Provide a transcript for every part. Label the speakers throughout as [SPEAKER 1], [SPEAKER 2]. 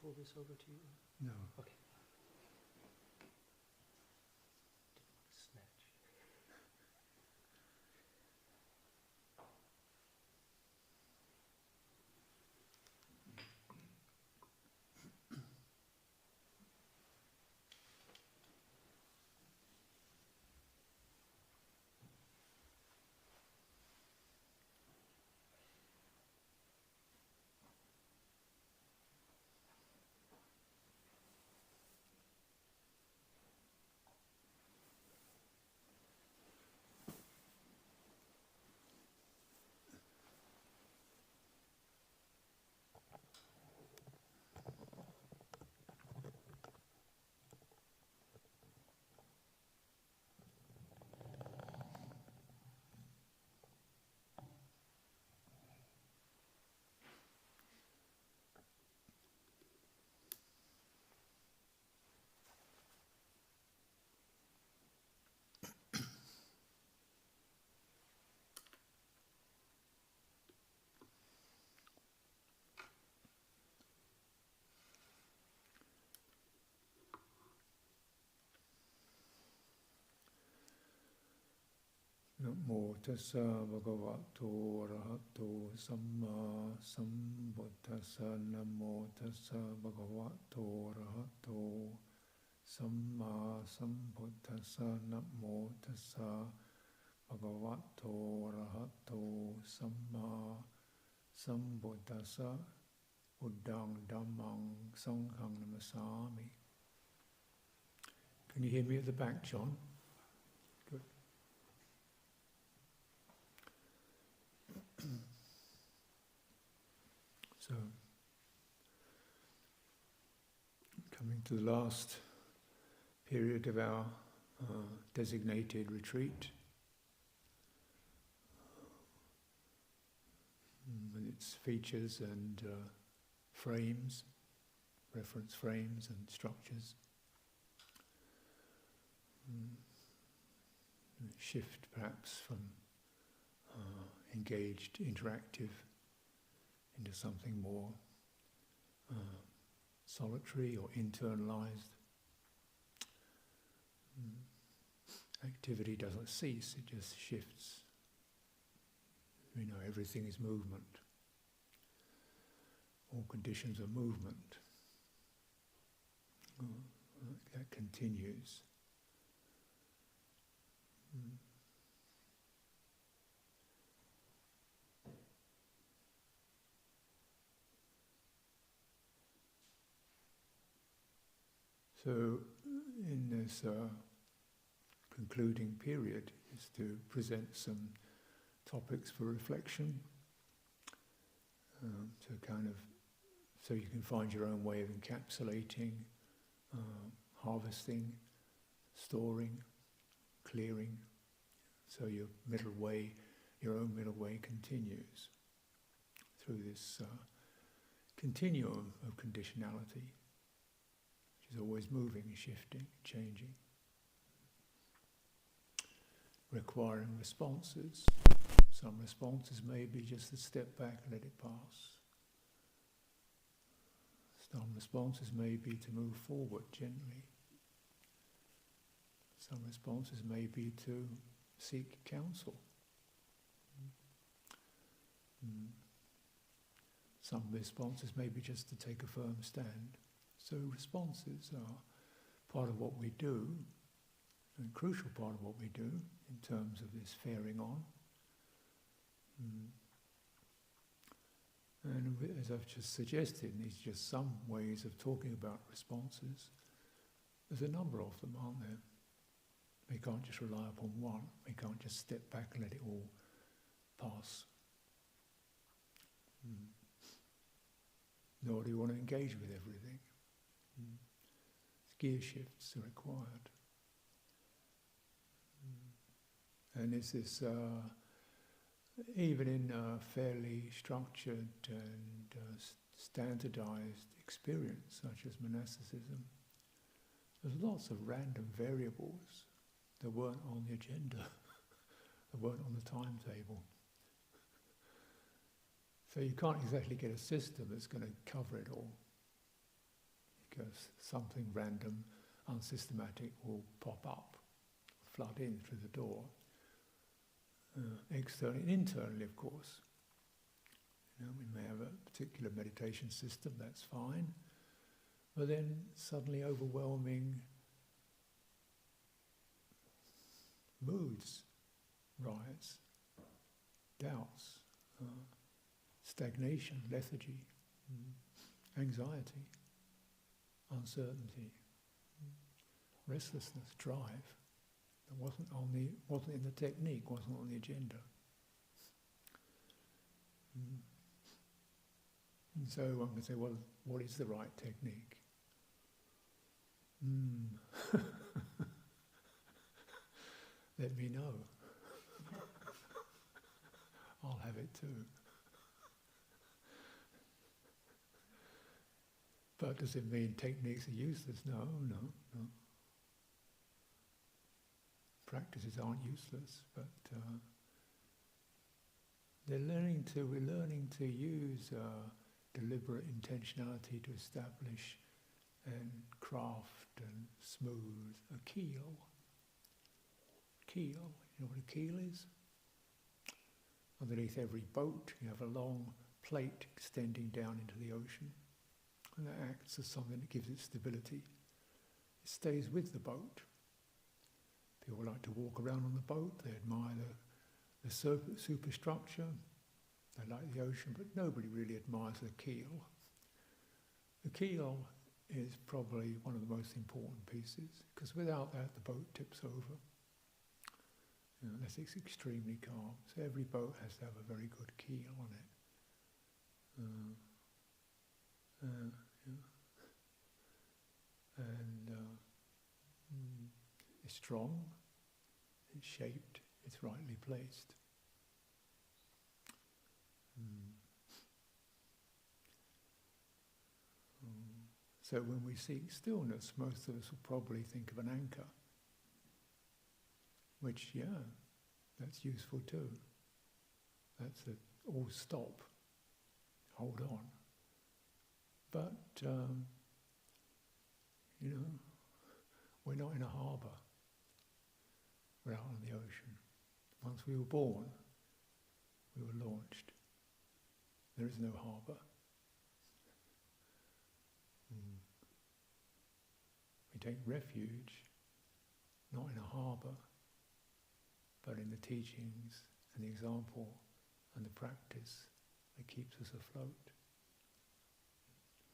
[SPEAKER 1] pull this over to you?
[SPEAKER 2] No.
[SPEAKER 1] Okay. Didn't want to snatch.
[SPEAKER 2] Namo tassa bhagavato arahato samma sambuddhassa. Namo tassa bhagavato arahato samma sambuddhassa. Namo tassa bhagavato arahato samma sambuddhassa. Buddhang dhammang sanghang namasami. Can you hear me at the back, John? Good. So, coming to the last period of our designated retreat, with its features and frames, reference frames and structures. Shift perhaps from engaged, interactive, into something more solitary or internalized. Activity doesn't cease, it just shifts. We know everything is movement. All conditions are movement. That continues. So, in this concluding period, is to present some topics for reflection, so you can find your own way of encapsulating, harvesting, storing, clearing, so your own middle way continues through this continuum of conditionality, which is always moving, shifting, changing, requiring responses. Some responses may be just to step back and let it pass. Some responses may be to move forward gently. Some responses may be to seek counsel. Some responses may be just to take a firm stand. So responses are part of what we do, a crucial part of what we do in terms of this faring on. And as I've just suggested, these are just some ways of talking about responses. There's a number of them, aren't there? We can't just rely upon one. We can't just step back and let it all pass. Nor do you want to engage with everything. Gear shifts are required. And it's this, even in a fairly structured and standardized experience, such as monasticism, there's lots of random variables that weren't on the agenda, that weren't on the timetable. So you can't exactly get a system that's going to cover it all. because something random, unsystematic will pop up, flood in through the door. Externally and internally, of course. You know, we may have a particular meditation system, that's fine, but then suddenly overwhelming moods rise, doubts, stagnation, lethargy, anxiety, uncertainty, restlessness, drive. That wasn't in the technique, wasn't on the agenda. And so one can say, well, what is the right technique? Let me know. I'll have it too. But does it mean techniques are useless? No. Practices aren't useless, but we're learning to use deliberate intentionality to establish and craft and smooth a keel. You know what a keel is? Underneath every boat you have a long plate extending down into the ocean, and that acts as something that gives it stability. It stays with the boat. People like to walk around on the boat, they admire the superstructure, they like the ocean, but nobody really admires the keel. The keel is probably one of the most important pieces, because without that the boat tips over. You know, unless it's extremely calm. So every boat has to have a very good keel on it. It's strong, it's shaped, it's rightly placed. So when we seek stillness, most of us will probably think of an anchor, which, that's useful too. That's all stop, hold on. But, we're not in a harbour. We're out on the ocean. Once we were born, we were launched. There is no harbour. We take refuge, not in a harbour, but in the teachings and the example and the practice that keeps us afloat.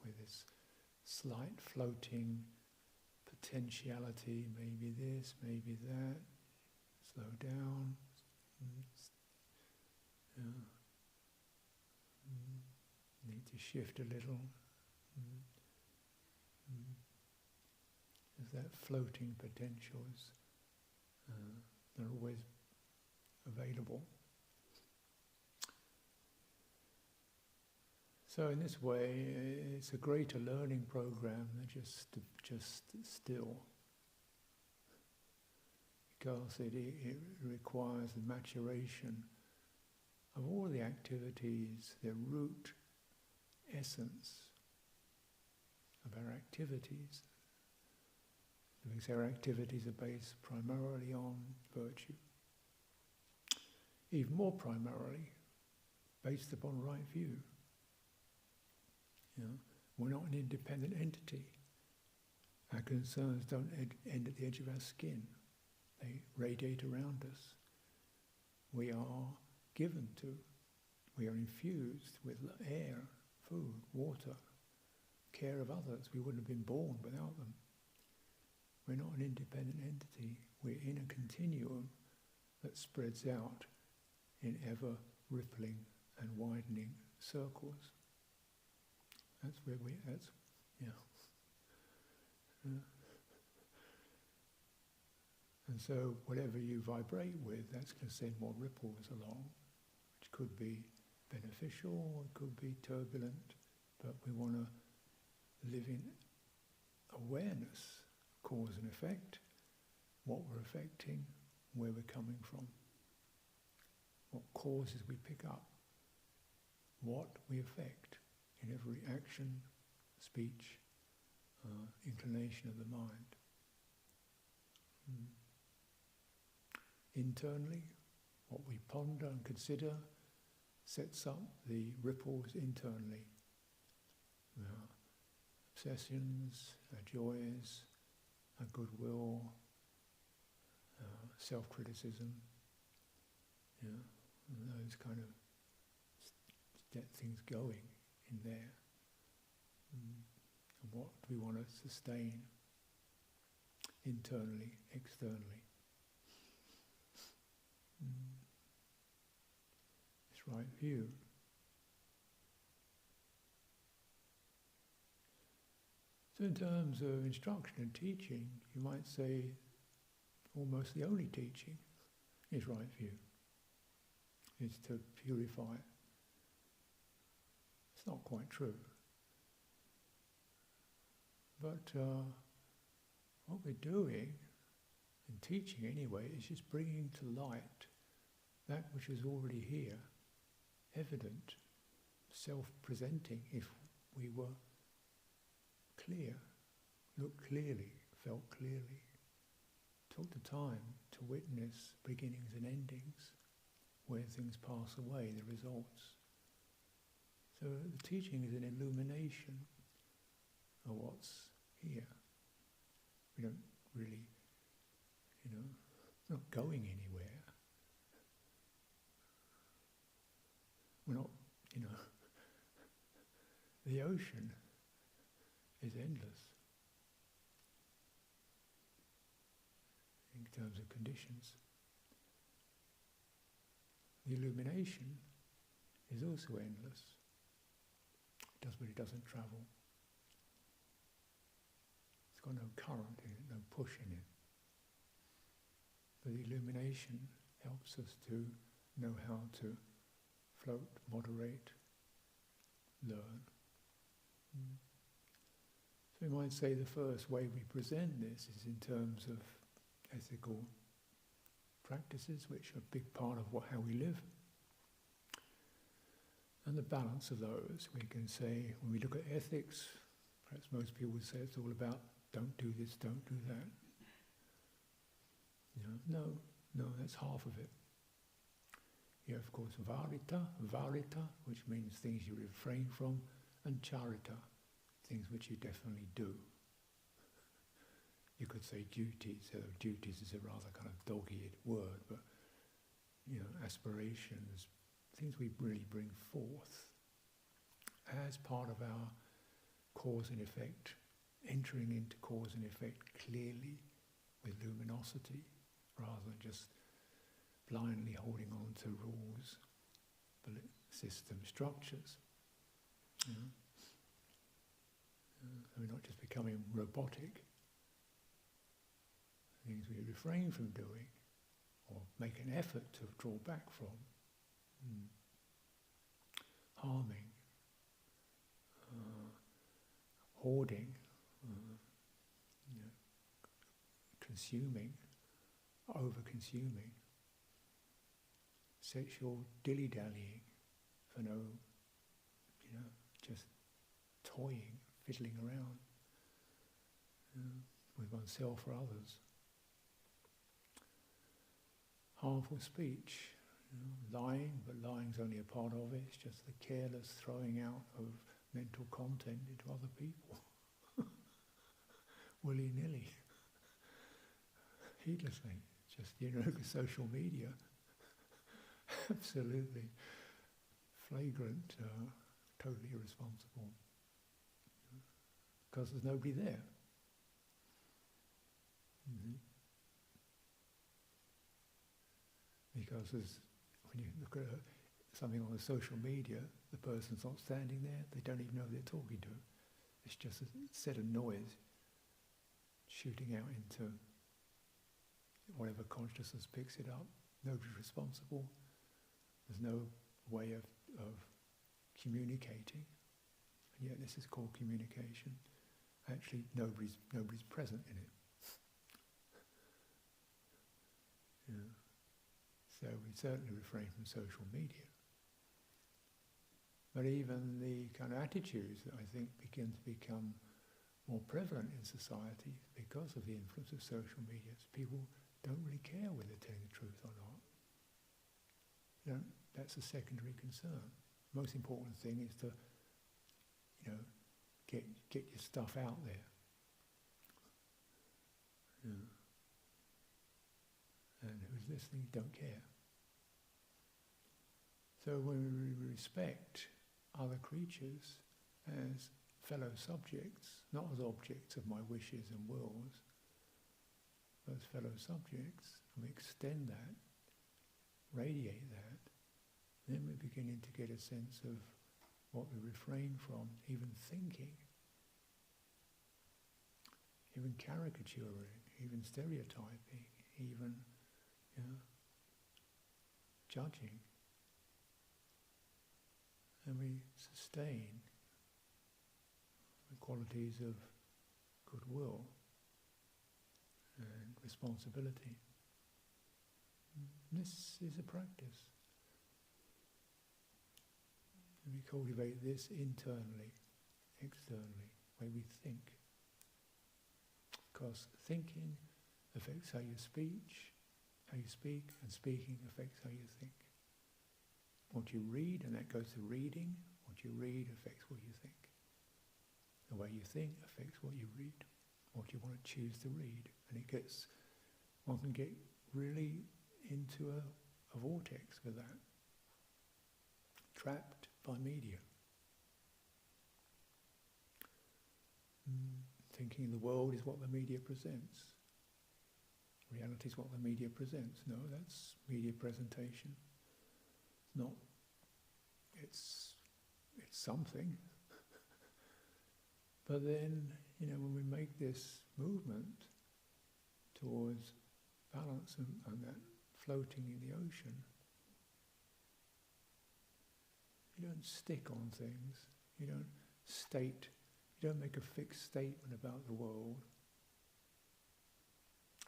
[SPEAKER 2] With this slight floating potentiality, maybe this, maybe that, slow down, need to shift a little. There's that floating potentials, they're always available. So in this way, it's a greater learning program than just still, because it requires the maturation of all the activities, the root essence of our activities, because our activities are based primarily on virtue, even more primarily based upon right view. You know, we're not an independent entity. Our concerns don't end at the edge of our skin. They radiate around us. We are given to, we are infused with air, food, water, care of others. We wouldn't have been born without them. We're not an independent entity. We're in a continuum that spreads out in ever rippling and widening circles. That's where And so whatever you vibrate with, that's going to send more ripples along, which could be beneficial, or it could be turbulent, but we want to live in awareness, cause and effect, what we're affecting, where we're coming from, what causes we pick up, what we affect in every action, speech, inclination of the mind. Internally, what we ponder and consider sets up the ripples internally. Our obsessions, our joys, our goodwill, our self-criticism, and those kind of get things going in there. And what do we want to sustain internally, externally? This right view. So in terms of instruction and teaching, you might say almost the only teaching is right view. It's to purify. It's not quite true. But what we're doing, in teaching anyway, is just bringing to light that which is already here, evident, self-presenting if we were clear, looked clearly, felt clearly, took the time to witness beginnings and endings, where things pass away, the results. So the teaching is an illumination of what's here. We don't really, we're not going anywhere. We're not, the ocean is endless in terms of conditions. The illumination is also endless. It does, but it doesn't travel. It's got no current in it, no push in it. But the illumination helps us to know how to float, moderate, learn. So we might say the first way we present this is in terms of ethical practices, which are a big part of how we live. And the balance of those, we can say, when we look at ethics, perhaps most people would say it's all about don't do this, don't do that. No, that's half of it. You have, of course, varita, which means things you refrain from, and charita, things which you definitely do. You could say duties, duties is a rather kind of dog-eared word, but aspirations, things we really bring forth as part of our cause and effect, entering into cause and effect clearly with luminosity, rather than just blindly holding on to rules, system structures. We're not just becoming robotic. Things we refrain from doing, or make an effort to draw back from. Harming, hoarding, consuming, over-consuming, sexual dilly-dallying for no, just toying, fiddling around with oneself or others. Harmful speech, lying, but lying's only a part of it. It's just the careless throwing out of mental content into other people, willy-nilly, heedlessly. Just social media, absolutely flagrant, totally irresponsible, because there's nobody there. Because when you look at something on the social media, the person's not standing there, they don't even know they're talking to. It's just a set of noise shooting out into whatever consciousness picks it up. Nobody's responsible. There's no way of communicating. And yet this is called communication. Actually, nobody's present in it. So we certainly refrain from social media. But even the kind of attitudes that I think begin to become more prevalent in society because of the influence of social media. People don't really care whether they're telling the truth or not. That's a secondary concern. The most important thing is to, get your stuff out there. And who's listening don't care. So when we respect other creatures as fellow subjects, not as objects of my wishes and wills, but as fellow subjects, and we extend that, radiate that, then we're beginning to get a sense of what we refrain from, even thinking, even caricaturing, even stereotyping, even judging. And we sustain the qualities of goodwill and responsibility. This is a practice. And we cultivate this internally, externally, the way we think. Because thinking affects how you speak, and speaking affects how you think. What you read, and that goes to reading, what you read affects what you think. The way you think affects what you read, what you want to choose to read. And one can get really into a vortex with that, trapped by media. Thinking the world is what the media presents. Reality is what the media presents. No, that's media presentation. It's something. But then, when we make this movement towards balance and that floating in the ocean, you don't stick on things. You don't make a fixed statement about the world.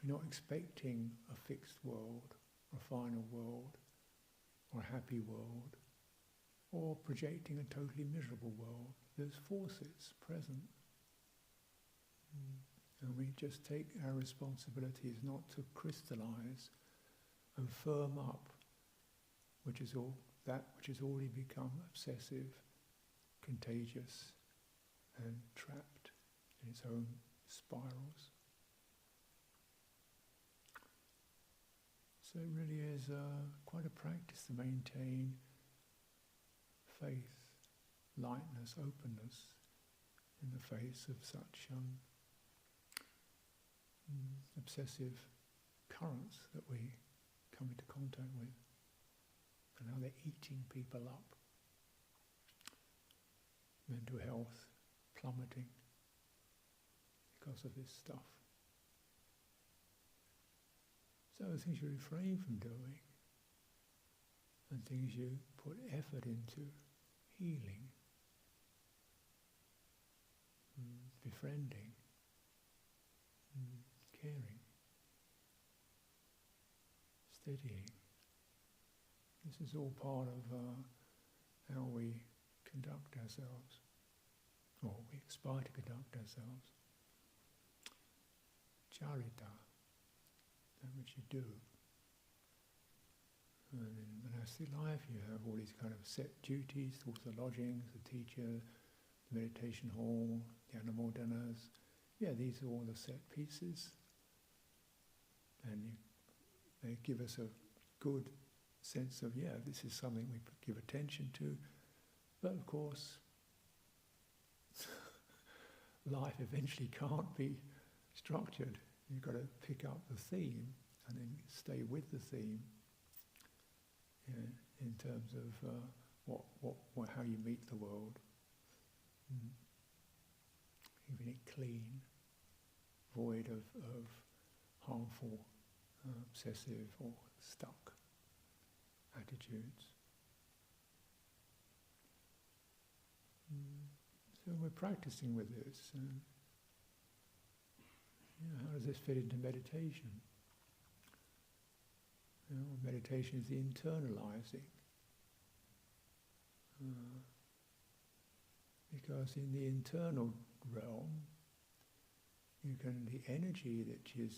[SPEAKER 2] You're not expecting a fixed world, or a final world, or a happy world, or projecting a totally miserable world. There's forces present. And we just take our responsibilities not to crystallize and firm up, which is has already become obsessive, contagious, and trapped in its own spirals. So it really is quite a practice to maintain faith, lightness, openness in the face of such obsessive currents that we come into contact with, and how they're eating people up. Mental health plummeting because of this stuff. So things you refrain from doing, and things you put effort into, healing, befriending, caring, steadying. This is all part of how we conduct ourselves, or we aspire to conduct ourselves. Charita, that which you do. And in monastic life you have all these kind of set duties, towards the lodgings, the teacher, the meditation hall, the animal dinners. Yeah, these are all the set pieces. And they give us a good sense of, this is something we give attention to. But of course, life eventually can't be structured. You've got to pick up the theme and then stay with the theme in terms of how you meet the world. Keeping it clean, void of harmful, obsessive or stuck attitudes. So we're practicing with this. And, how does this fit into meditation? Meditation is the internalizing. Because in the internal realm, the energy that you're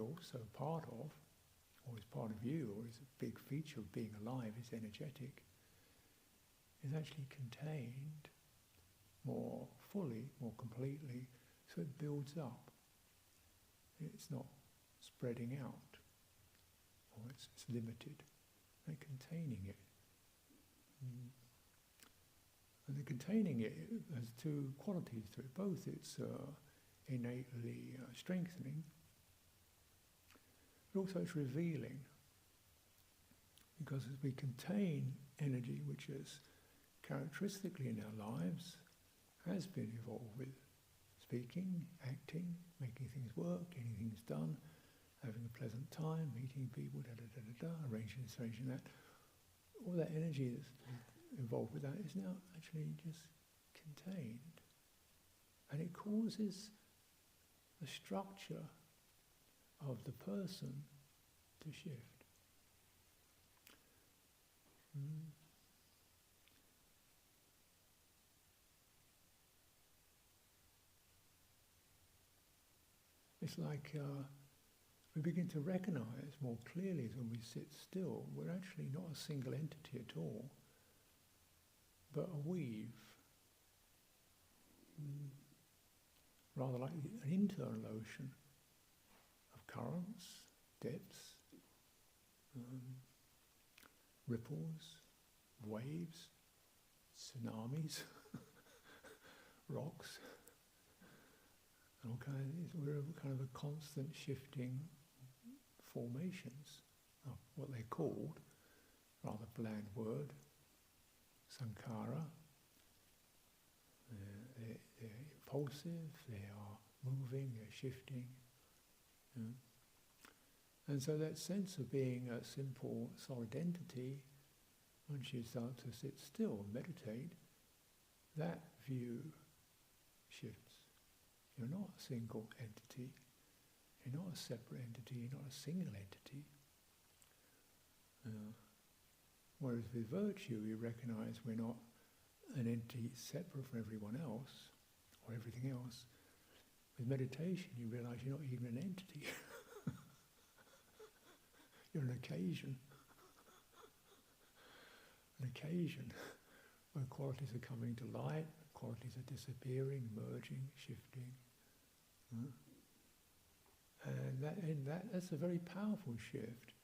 [SPEAKER 2] also part of, or is part of you, or is a big feature of being alive, is energetic, is actually contained more fully, more completely, so it builds up. It's not spreading out, or it's limited, and containing it. And the containing it has two qualities to it. Both it's innately strengthening, but also it's revealing. Because as we contain energy, which is characteristically in our lives, has been evolved with speaking, acting, making things work, getting things done, having a pleasant time, meeting people, arranging this, arranging that. All that energy that's involved with that is now actually just contained. And it causes the structure of the person to shift. It's like we begin to recognize more clearly when we sit still, we're actually not a single entity at all, but a weave. Rather like an internal ocean of currents, depths, ripples, waves, tsunamis, rocks, and all kinds of things. We're kind of a constant shifting formations of what they're called, rather bland word, sankhara. They're impulsive, they are moving, they're shifting. And so that sense of being a simple solid entity, once you start to sit still and meditate, that view shifts. You're not a single entity, you're not a separate entity, you're not a single entity. Whereas with virtue you recognise we're not an entity separate from everyone else, or everything else. With meditation you realise you're not even an entity. You're an occasion. An occasion where qualities are coming to light, qualities are disappearing, merging, shifting. And that's a very powerful shift,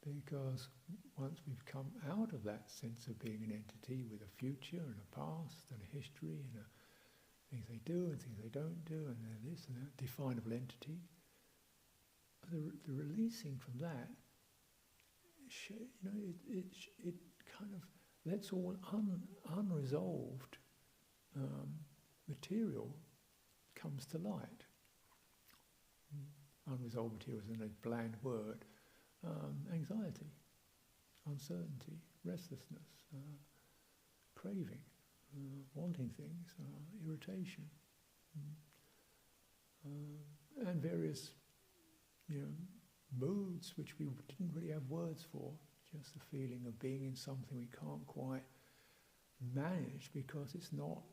[SPEAKER 2] because once we've come out of that sense of being an entity with a future and a past and a history and things they do and things they don't do and this and that, definable entity, the releasing from that, it kind of lets all unresolved material comes to light. Unresolved material is a bland word. Anxiety, uncertainty, restlessness, craving, wanting things, irritation, and various moods which we didn't really have words for, just the feeling of being in something we can't quite manage because it's not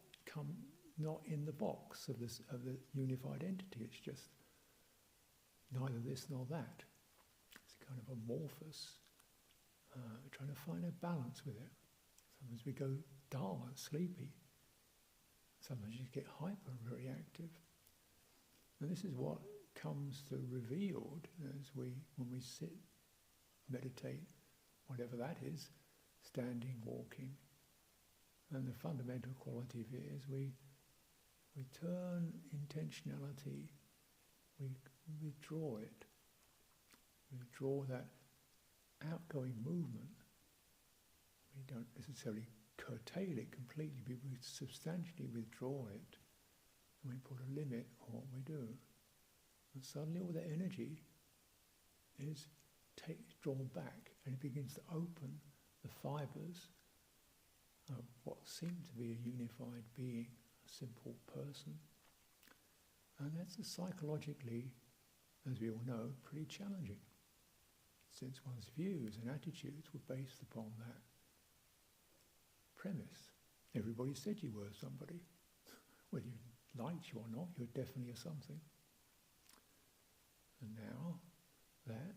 [SPEAKER 2] in the box of the unified entity. It's just neither this nor that. It's kind of amorphous. Trying to find a balance with it. Sometimes we go dull and sleepy. Sometimes you get hyper and very active. And this is what comes to revealed when we sit, meditate, whatever that is, standing, walking. And the fundamental quality of it is we turn intentionality, we withdraw it. We withdraw that outgoing movement. We don't necessarily curtail it completely, but we substantially withdraw it. And we put a limit on what we do. And suddenly all the energy is drawn back, and it begins to open the fibres of what seemed to be a unified being, a simple person. And that's psychologically, as we all know, pretty challenging, since one's views and attitudes were based upon that premise. Everybody said you were somebody, whether you likes you or not, you're definitely a something. And now that,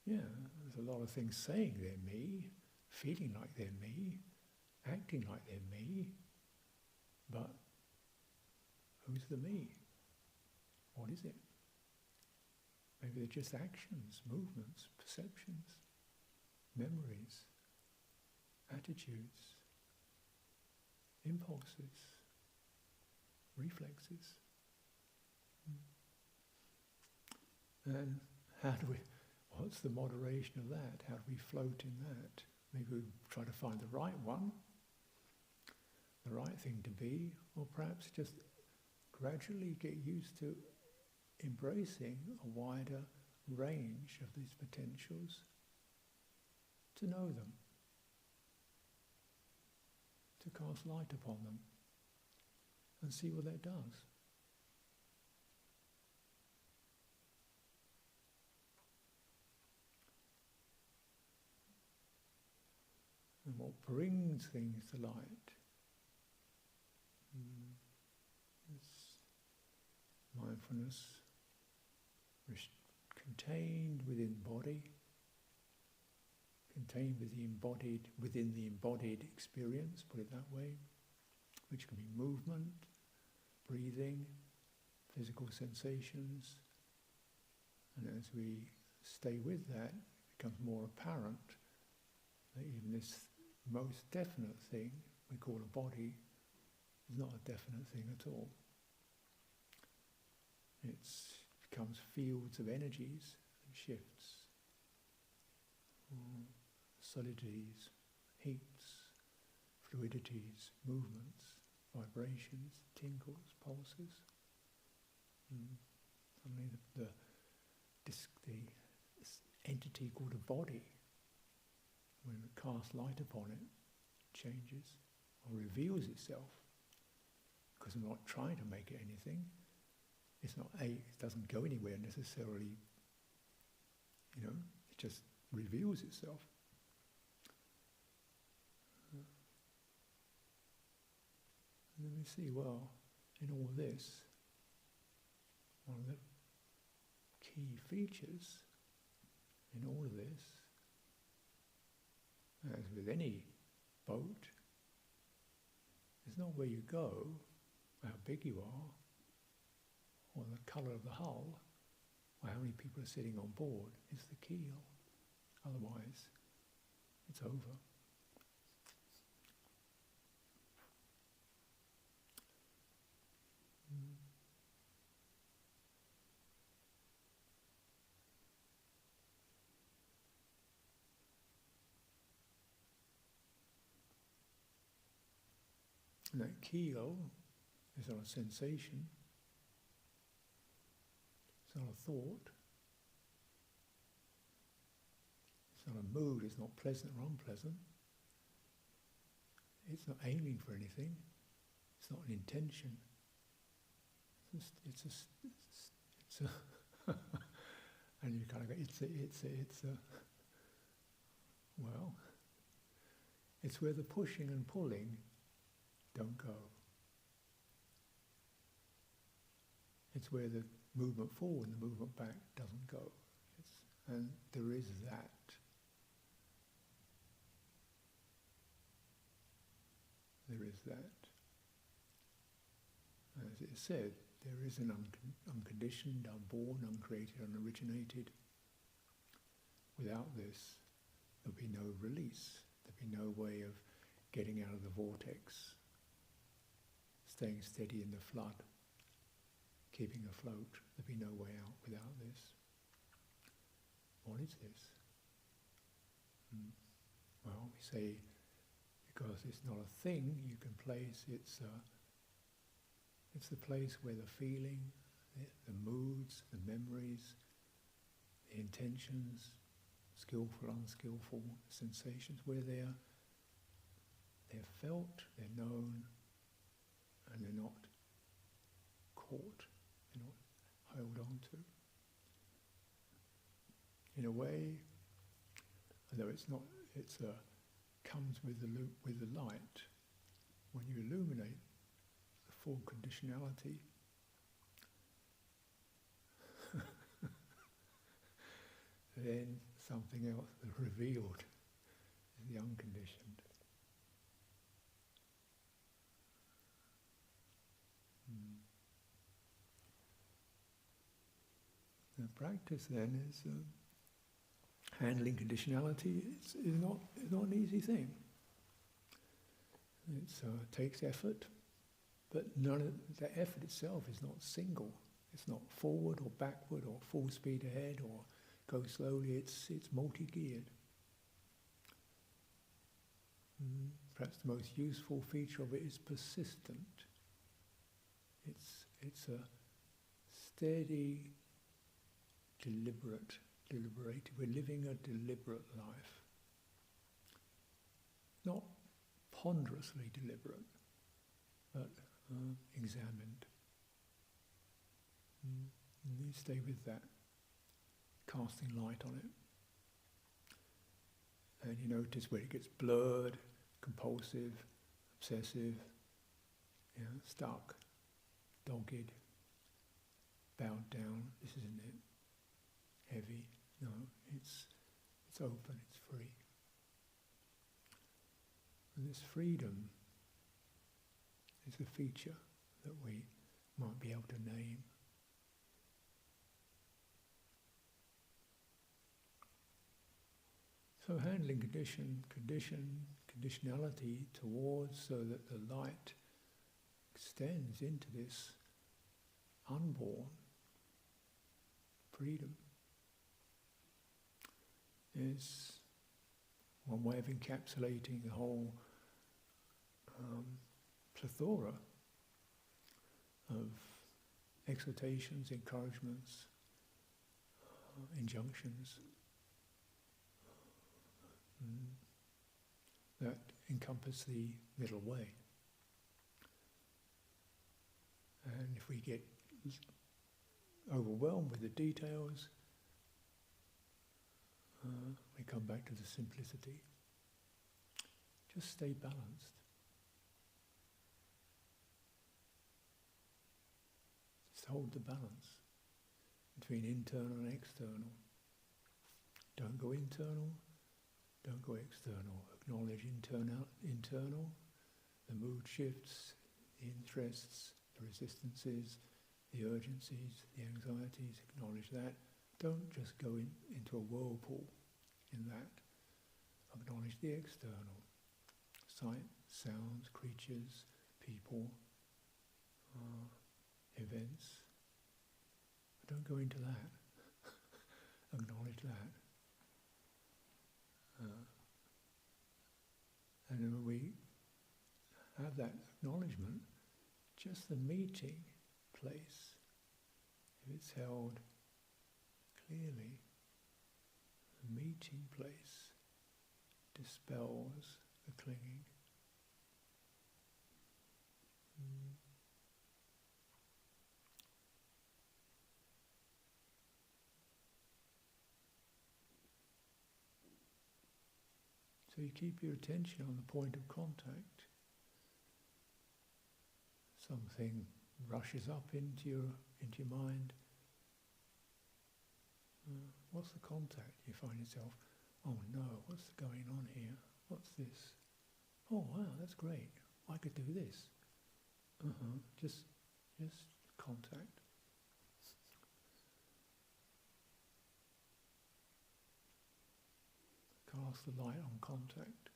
[SPEAKER 2] there's a lot of things saying they're me, feeling like they're me, acting like they're me, but who's the me? What is it? Maybe they're just actions, movements, perceptions, memories, attitudes, impulses, reflexes. And what's the moderation of that? How do we float in that? Maybe we try to find the right one, the right thing to be, or perhaps just gradually get used to embracing a wider range of these potentials, to know them, to cast light upon them, and see what that does. And what brings things to light is mindfulness contained within body, contained within the embodied experience, put it that way, which can be movement, breathing, physical sensations. And as we stay with that, it becomes more apparent that even this most definite thing we call a body is not a definite thing at all. It becomes fields of energies and shifts, solidities, heats, fluidities, movements, vibrations, tingles, pulses. Suddenly this entity called a body, when we cast light upon it, changes or reveals itself, because we're not trying to make it anything. It doesn't go anywhere necessarily, it just reveals itself. And then we see, well, in all this, one of the key features in all of this, as with any boat, it's not where you go, how big you are, or the colour of the hull, or how many people are sitting on board. It's the keel. Otherwise, it's over. And that keel is not a sensation, it's not a thought, it's not a mood, it's not pleasant or unpleasant, it's not aiming for anything, it's not an intention, it's a and you kind of go, well, it's where the pushing and pulling don't go. It's where the movement forward and the movement back doesn't go. And there is that. There is that. As it is said, there is an unconditioned, unborn, uncreated, unoriginated. Without this, there'll be no release. There'll be no way of getting out of the vortex, staying steady in the flood, keeping afloat. There'll be no way out without this. What is this? Well, we say, because it's not a thing you can place, it's the place where the feeling, the moods, the memories, the intentions, skillful, unskillful sensations, where they're felt, they're known, and they're not caught, they're not held on to. In a way, although comes with the light. When you illuminate full conditionality, then something else is revealed in the unconditioned. The practice then is handling conditionality. It's not an easy thing. It takes effort, but none of the effort itself is not single. It's not forward or backward or full speed ahead or go slowly. It's multi-geared. Perhaps the most useful feature of it is persistent. It's a steady, deliberated. We're living a deliberate life. Not ponderously deliberate, but examined. And you stay with that, casting light on it. And you notice where it gets blurred, compulsive, obsessive, stuck, dogged, bowed down. This isn't it. Heavy. No, it's open, it's free. And this freedom is a feature that we might be able to name. So handling conditionality towards so that the light extends into this unborn freedom is one way of encapsulating the whole plethora of exhortations, encouragements, injunctions that encompass the middle way. And if we get overwhelmed with the details, we come back to the simplicity. Just stay balanced. Just hold the balance between internal and external. Don't go internal, don't go external. Acknowledge internal, the mood shifts, the interests, the resistances, the urgencies, the anxieties. Acknowledge that. Don't just go into a whirlpool in that. Acknowledge the external. Sight, sounds, creatures, people, events. Don't go into that. Acknowledge that. And then when we have that acknowledgement, just the meeting place, if it's held clearly, the meeting place dispels the clinging. So you keep your attention on the point of contact. Something rushes up into your mind. What's the contact? You find yourself, oh no, what's going on here? What's this? Oh wow, that's great. I could do this. Just contact. Cast the light on contact.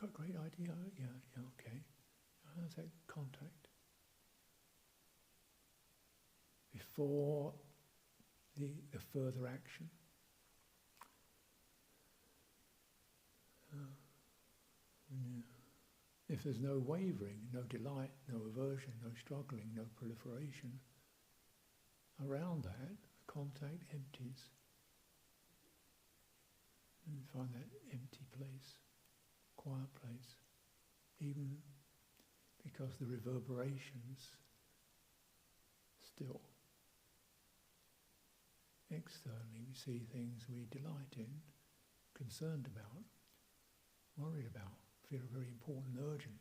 [SPEAKER 2] Got a great idea? Yeah, okay. How's that contact? Before the further action. If there's no wavering, no delight, no aversion, no struggling, no proliferation, around that, the contact empties. And you find that empty place, quiet place, even because the reverberations still. Externally we see things we delight in, concerned about, worried about, feel very important and urgent.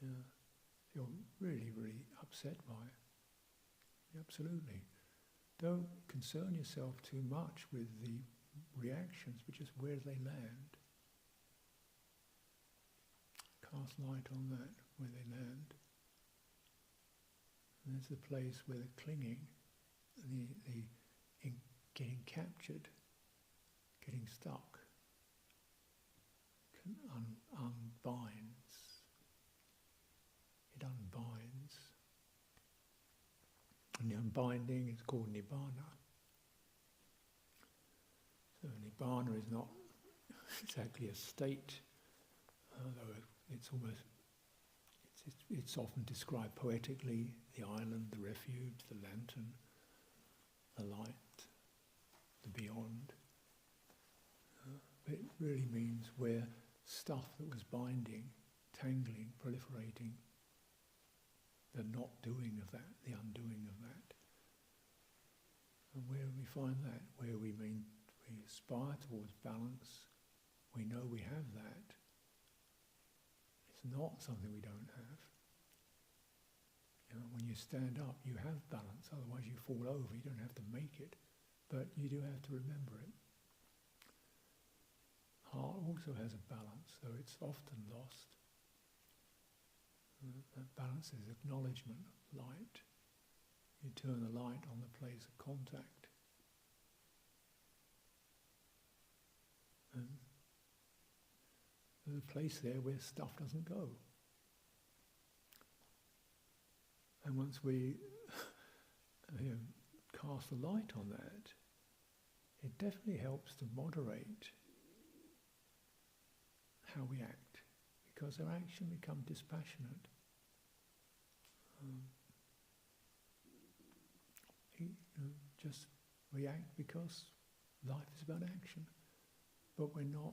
[SPEAKER 2] Feel really, really upset by it. Absolutely. Don't concern yourself too much with the reactions, but just where they land. Cast light on that, where they land. And there's the place where the clinging, the getting captured, getting stuck, unbinds. It unbinds. And the unbinding is called Nibbana. So Nibbana is not exactly a state, although it's often described poetically: the island, the refuge, the lantern, the light, the beyond. But it really means where stuff that was binding, tangling, proliferating, the not doing of that, the undoing of that. And where we find that, where we aspire towards balance, we know we have that. It's not something we don't have. When you stand up, you have balance, otherwise you fall over. You don't have to make it, but you do have to remember it. Heart also has a balance, though it's often lost. That balance is acknowledgement, light. You turn the light on the place of contact. And there's a place there where stuff doesn't go. And once we cast the light on that, it definitely helps to moderate how we act, because our action becomes dispassionate. Just react because life is about action, but we're not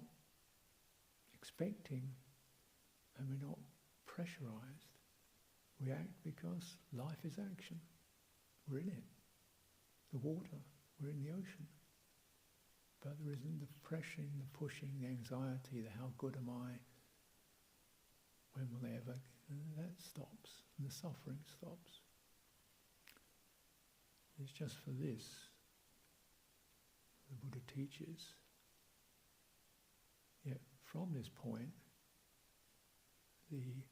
[SPEAKER 2] expecting and we're not pressurized. We act because life is action. We're in it. The water, we're in the ocean. But there isn't the pressing, the pushing, the anxiety, the how good am I, when will they ever, that stops, and the suffering stops. It's just for this the Buddha teaches. Yet from this point, the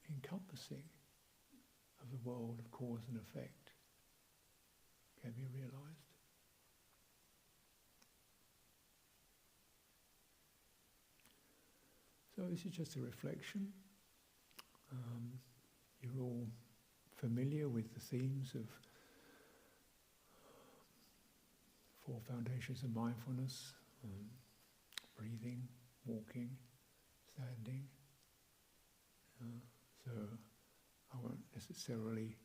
[SPEAKER 2] encompassing of the world of cause and effect can be realized. So this is just a reflection. You're all familiar with the themes of Four Foundations of Mindfulness, breathing, walking, standing. So I won't necessarily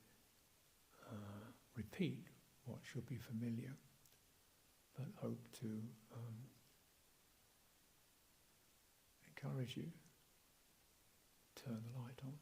[SPEAKER 2] repeat what should be familiar, but hope to encourage you, turn the light on.